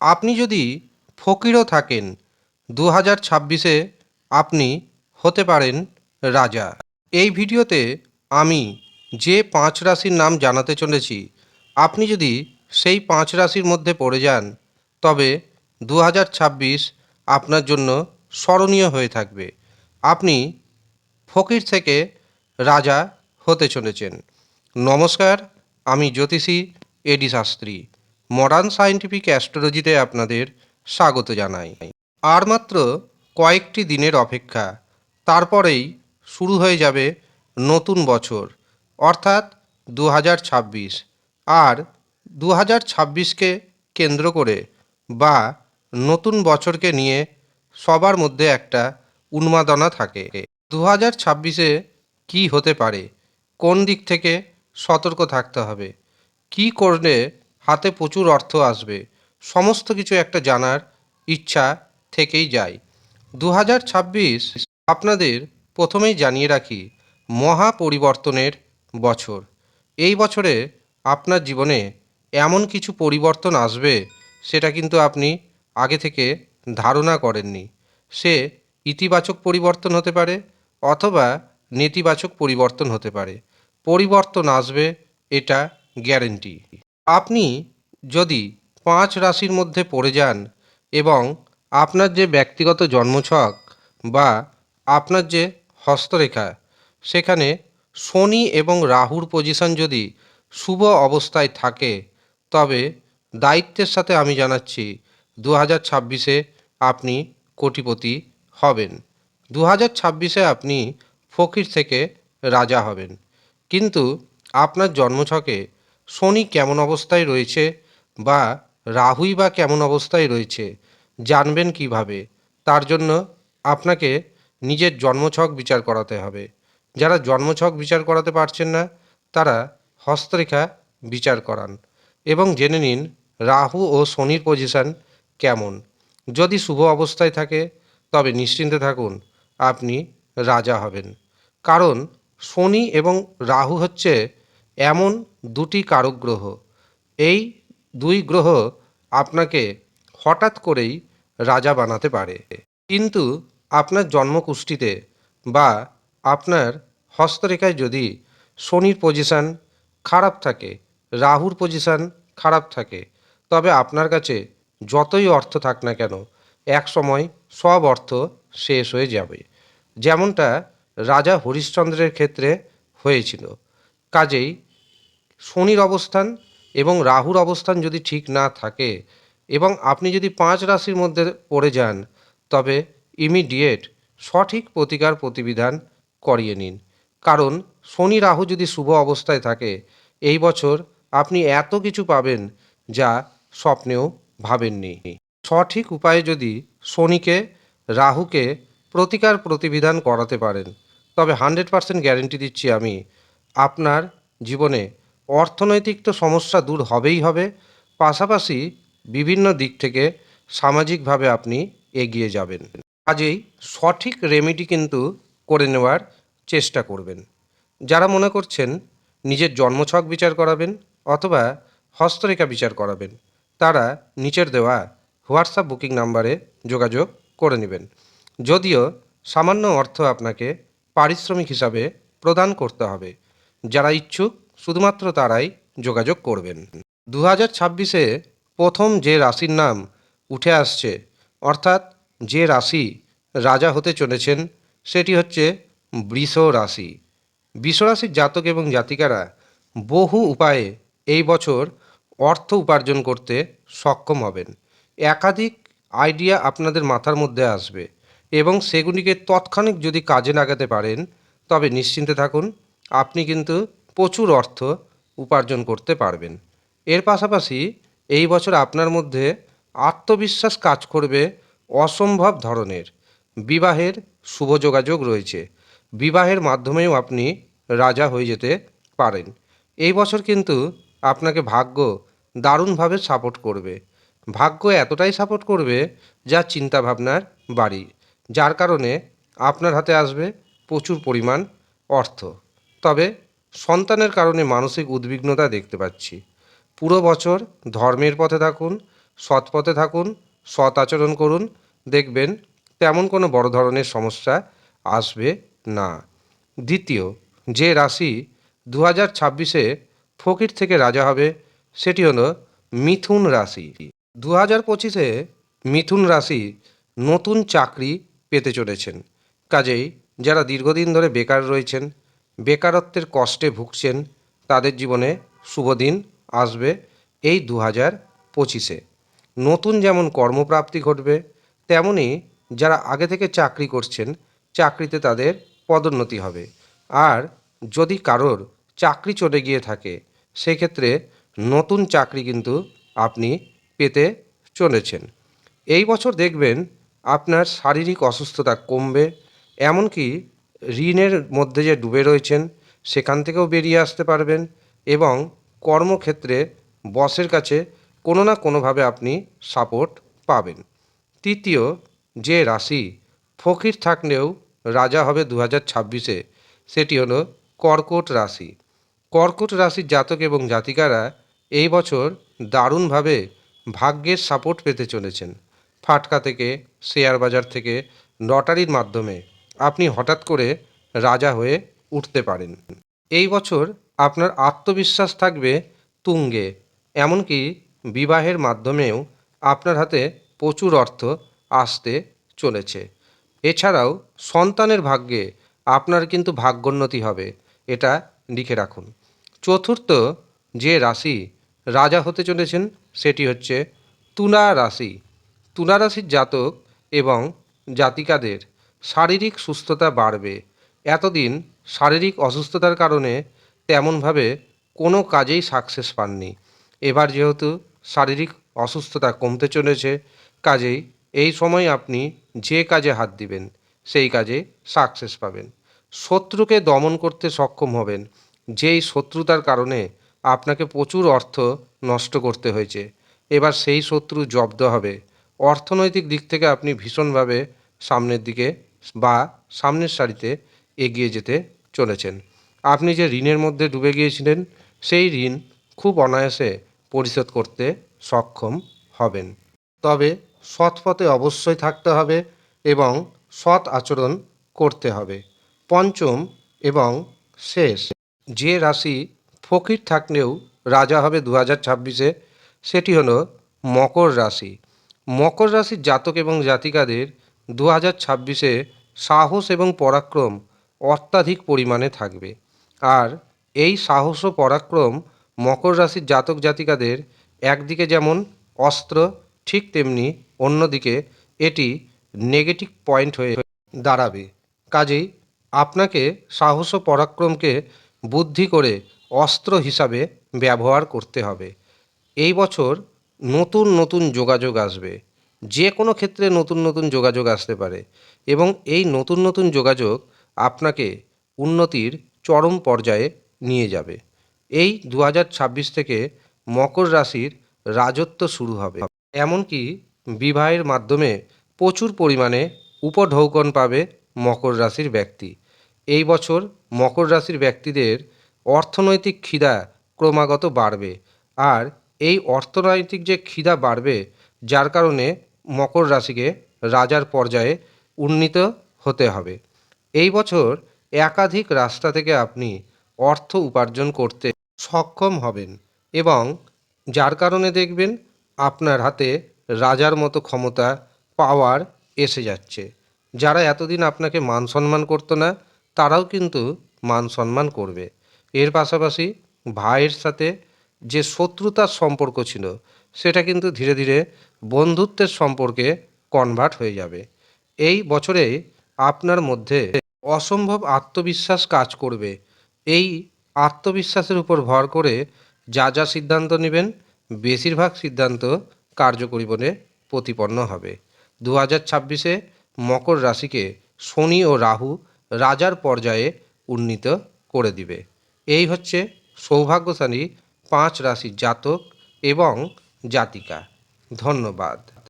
আপনি যদি ফকিরও থাকেন 2026-এ আপনি হতে পারেন রাজা। এই ভিডিওতে আমি যে 5 রাশির নাম জানাতে চলেছি, আপনি যদি সেই 5 রাশির মধ্যে পড়ে যান, তবে 2026 আপনার জন্য স্মরণীয় হয়ে থাকবে। আপনি ফকির থেকে রাজা হতে চলেছেন। নমস্কার, আমি জ্যোতিষী এডি শাস্ত্রী। মডার্ন সায়েন্টিফিক অ্যাস্ট্রোলজিতে আপনাদের স্বাগত জানাই। আর মাত্র কয়েকটি দিনের অপেক্ষা, তারপরেই শুরু হয়ে যাবে নতুন বছর, অর্থাৎ 2026। আর 2026কে কেন্দ্র করে বা নতুন বছরকে নিয়ে সবার মধ্যে একটা উন্মাদনা থাকে। 2026-এ কী হতে পারে, কোন দিক থেকে সতর্ক থাকতে হবে, কি করলে হাতে প্রচুর অর্থ আসবে, সমস্ত কিছু একটা জানার ইচ্ছা থেকেই যায়। 2026 আপনাদের প্রথমেই জানিয়ে রাখি, মহা পরিবর্তনের বছর। এই বছরে আপনার জীবনে এমন কিছু পরিবর্তন আসবে, সেটা কিন্তু আপনি আগে থেকে ধারণা করেননি। সে ইতিবাচক পরিবর্তন হতে পারে অথবা নেতিবাচক পরিবর্তন হতে পারে। পরিবর্তন আসবে, এটা গ্যারেন্টি। আপনি যদি 5 রাশির মধ্যে পড়ে যান এবং আপনার যে ব্যক্তিগত জন্মছক বা আপনার যে হস্তরেখা, সেখানে শনি এবং রাহুর পজিশন যদি শুভ অবস্থায় থাকে, তবে দায়িত্বের সাথে আমি জানাচ্ছি 2026-এ আপনি কোটিপতি হবেন। 2026-এ আপনি ফকির থেকে রাজা হবেন। কিন্তু আপনার জন্মছকে শনি কেমন অবস্থায় রয়েছে বা রাহুই বা কেমন অবস্থায় রয়েছে জানবেন কিভাবে? তার জন্য আপনাকে নিজের জন্মছক বিচার করাতে হবে। যারা জন্মছক বিচার করাতে পারছেন না, তারা হস্তরেখা বিচার করান এবং জেনে নিন রাহু ও শনির পজিশন কেমন। যদি শুভ অবস্থায় থাকে, তবে নিশ্চিন্তে থাকুন, আপনি রাজা হবেন। কারণ শনি এবং রাহু হচ্ছে এমন দুটি কারক গ্রহ। এই দুই গ্রহ আপনাকে হঠাৎ করেই রাজা বানাতে পারে। কিন্তু আপনার জন্মকুষ্ঠিতে বা আপনার হস্তরেখায় যদি শনির পজিশন খারাপ থাকে, রাহুর পজিশন খারাপ থাকে, তবে আপনার কাছে যতই অর্থ থাক না কেন, এক সময় সব অর্থ শেষ হয়ে যাবে। যেমনটা রাজা হরিশ্চন্দ্রের ক্ষেত্রে হয়েছিল। কাজেই শনির অবস্থান এবং রাহুর অবস্থান যদি ঠিক না থাকে এবং আপনি যদি 5 রাশির মধ্যে পড়ে যান, তবে ইমিডিয়েট সঠিক প্রতিকার প্রতিবিধান করিয়ে নিন। কারণ শনি রাহু যদি শুভ অবস্থায় থাকে, এই বছর আপনি এত কিছু পাবেন যা স্বপ্নেও ভাবেননি। সঠিক উপায়ে যদি শনিকে রাহুকে প্রতিকার প্রতিবিধান করাতে পারেন, তবে 100% গ্যারেন্টি দিচ্ছি আমি, আপনার জীবনে অর্থনৈতিক তো সমস্যা দূর হবেই হবে, পাশাপাশি বিভিন্ন দিক থেকে সামাজিকভাবে আপনি এগিয়ে যাবেন। কাজেই সঠিক রেমেডি কিন্তু করে নেওয়ার চেষ্টা করবেন। যারা মনে করছেন নিজের জন্মছক বিচার করাবেন অথবা হস্তরেখা বিচার করাবেন, তারা নিচের দেওয়া হোয়াটসঅ্যাপ বুকিং নাম্বারে যোগাযোগ করে নেবেন। যদিও সামান্য অর্থ আপনাকে পারিশ্রমিক হিসাবে প্রদান করতে হবে। যারা ইচ্ছুক শুধুমাত্র তারাই যোগাযোগ করবেন। 2026-এ প্রথম যে রাশির নাম উঠে আসছে, অর্থাৎ যে রাশি রাজা হতে চলেছেন, সেটি হচ্ছে বৃষ রাশি। বৃষ রাশির জাতক এবং জাতিকারা বহু উপায়ে এই বছর অর্থ উপার্জন করতে সক্ষম হবেন। একাধিক আইডিয়া আপনাদের মাথার মধ্যে আসবে এবং সেগুলিকে তৎক্ষণিক যদি কাজে লাগাতে পারেন, তবে নিশ্চিন্তে থাকুন, আপনি কিন্তু প্রচুর অর্থ উপার্জন করতে পারবেন। এর পাশাপাশি এই বছর আপনার মধ্যে আত্মবিশ্বাস কাজ করবে অসম্ভব ধরনের। বিবাহের শুভ যোগাযোগ রয়েছে। বিবাহের মাধ্যমেও আপনি রাজা হয়ে যেতে পারেন। এই বছর কিন্তু আপনাকে ভাগ্য দারুণভাবে সাপোর্ট করবে। ভাগ্য এতটাই সাপোর্ট করবে যা চিন্তাভাবনার বাড়ি, যার কারণে আপনার হাতে আসবে প্রচুর পরিমাণ অর্থ। তবে সন্তানের কারণে মানসিক উদ্বিগ্নতা দেখতে পাচ্ছি। পুরো বছর ধর্মের পথে থাকুন, সৎ পথে থাকুন, সৎ আচরণ করুন, দেখবেন তেমন কোনো বড় ধরনের সমস্যা আসবে না। দ্বিতীয় যে রাশি 2026-এ ফকির থেকে রাজা হবে সেটি হলো মিথুন রাশি। 2025-এ মিথুন রাশি নতুন চাকরি পেতে চলেছেন। কাজেই যারা দীর্ঘদিন ধরে বেকার রয়েছেন, বেকারত্বের কষ্টে ভুগছেন, তাদের জীবনে শুভ দিন আসবে এই 2025-এ। নতুন যেমন কর্মপ্রাপ্তি ঘটবে, তেমনি যারা আগে থেকে চাকরি করছেন, চাকরিতে তাদের পদোন্নতি হবে। আর যদি কারোর চাকরি চলে গিয়ে থাকে, সেক্ষেত্রে নতুন চাকরি কিন্তু আপনি পেতে চলেছেন। এই বছর দেখবেন আপনার শারীরিক অসুস্থতা কমবে, এমনকি ঋণের মধ্যে যে ডুবে রয়েছেন সেখান থেকেও বেরিয়ে আসতে পারবেন এবং কর্মক্ষেত্রে বসের কাছে কোনো না কোনোভাবে আপনি সাপোর্ট পাবেন। তৃতীয় যে রাশি ফকির থাকলেও রাজা হবে 2026-এ, সেটি হলো কর্কট রাশি। কর্কট রাশির জাতক এবং জাতিকারা এই বছর দারুণভাবে ভাগ্যের সাপোর্ট পেতে চলেছেন। ফাটকা থেকে, শেয়ার বাজার থেকে, লটারির মাধ্যমে আপনি হঠাৎ করে রাজা হয়ে উঠতে পারেন। এই বছর আপনার আত্মবিশ্বাস থাকবে তুঙ্গে, এমনকি বিবাহের মাধ্যমেও আপনার হাতে প্রচুর অর্থ আসতে চলেছে। এছাড়াও সন্তানের ভাগ্যে আপনার কিন্তু ভাগ্যোন্নতি হবে, এটা লিখে রাখুন। চতুর্থ যে রাশি রাজা হতে চলেছেন সেটি হচ্ছে তুলা রাশি। তুলা রাশির জাতক এবং জাতিকাদের শারীরিক সুস্থতা বাড়বে। এতদিন শারীরিক অসুস্থতার কারণে তেমনভাবে কোনো কাজেই সাকসেস পাননি। এবার যেহেতু শারীরিক অসুস্থতা কমতে চলেছে, কাজেই এই সময় আপনি যে কাজে হাত দিবেন সেই কাজে সাকসেস পাবেন। শত্রুকে দমন করতে সক্ষম হবেন, যেই শত্রুতার কারণে আপনাকে প্রচুর অর্থ নষ্ট করতে হয়েছে, এবার সেই শত্রু জব্দ হবে। অর্থনৈতিক দিক থেকে আপনি ভীষণভাবে সামনের দিকে বা সামনের সারিতে এগিয়ে যেতে চলেছেন। আপনি যে ঋণের মধ্যে ডুবে গিয়েছিলেন, সেই ঋণ খুব অনায়াসে পরিশোধ করতে সক্ষম হবেন। তবে সৎ পথে অবশ্যই থাকতে হবে এবং সৎ আচরণ করতে হবে। পঞ্চম এবং শেষ যে রাশি ফকির থাকলেও রাজা হবে 2026-এ, সেটি হলো মকর রাশি। মকর রাশির জাতক এবং জাতিকাদের 2026-এ সাহস এবং পরাক্রম অত্যাধিক পরিমাণে থাকবে। আর এই সাহস ও পরাক্রম মকর রাশির জাতক জাতিকাদের একদিকে যেমন অস্ত্র, ঠিক তেমনি অন্যদিকে এটি নেগেটিভ পয়েন্ট হয়ে দাঁড়াবে। কাজেই আপনাকে সাহস ও পরাক্রমকে বুদ্ধি করে অস্ত্র হিসাবে ব্যবহার করতে হবে। এই বছর নতুন নতুন যোগাযোগ আসবে, যে কোনো ক্ষেত্রে নতুন নতুন যোগাযোগ আসতে পারে এবং এই নতুন নতুন যোগাযোগ আপনাকে উন্নতির চরম পর্যায়ে নিয়ে যাবে। এই 2026 থেকে মকর রাশির রাজত্ব শুরু হবে, এমনকি বিবাহের মাধ্যমে প্রচুর পরিমাণে উপঢৌকন পাবে মকর রাশির ব্যক্তি। এই বছর মকর রাশির ব্যক্তিদের অর্থনৈতিক খিদা ক্রমাগত বাড়বে, আর এই অর্থনৈতিক যে খিদা বাড়বে, যার কারণে মকর রাশিকে রাজার পর্যায়ে উন্নীত হতে হবে। এই বছর একাধিক রাস্তা থেকে আপনি অর্থ উপার্জন করতে সক্ষম হবেন এবং যার কারণে দেখবেন আপনার হাতে রাজার মতো ক্ষমতা, পাওয়ার এসে যাচ্ছে। যারা এতদিন আপনাকে মান সম্মান করতো না, তারাও কিন্তু মান সম্মান করবে। এর পাশাপাশি ভাইয়ের সাথে যে শত্রুতার সম্পর্ক ছিল, সেটা কিন্তু ধীরে ধীরে বন্ধুত্বের সম্পর্কে কনভার্ট হয়ে যাবে। এই বছরে আপনার মধ্যে অসম্ভব আত্মবিশ্বাস কাজ করবে। এই আত্মবিশ্বাসের উপর ভর করে যা যা সিদ্ধান্ত নেবেন, বেশিরভাগ সিদ্ধান্ত কার্যকরী বলে প্রতিপন্ন হবে। 2026-এ মকর রাশিকে শনি ও রাহু রাজার পর্যায়ে উন্নীত করে দিবে। এই হচ্ছে সৌভাগ্যশালী 5 রাশির জাতক এবং জাতিকা। ধন্যবাদ।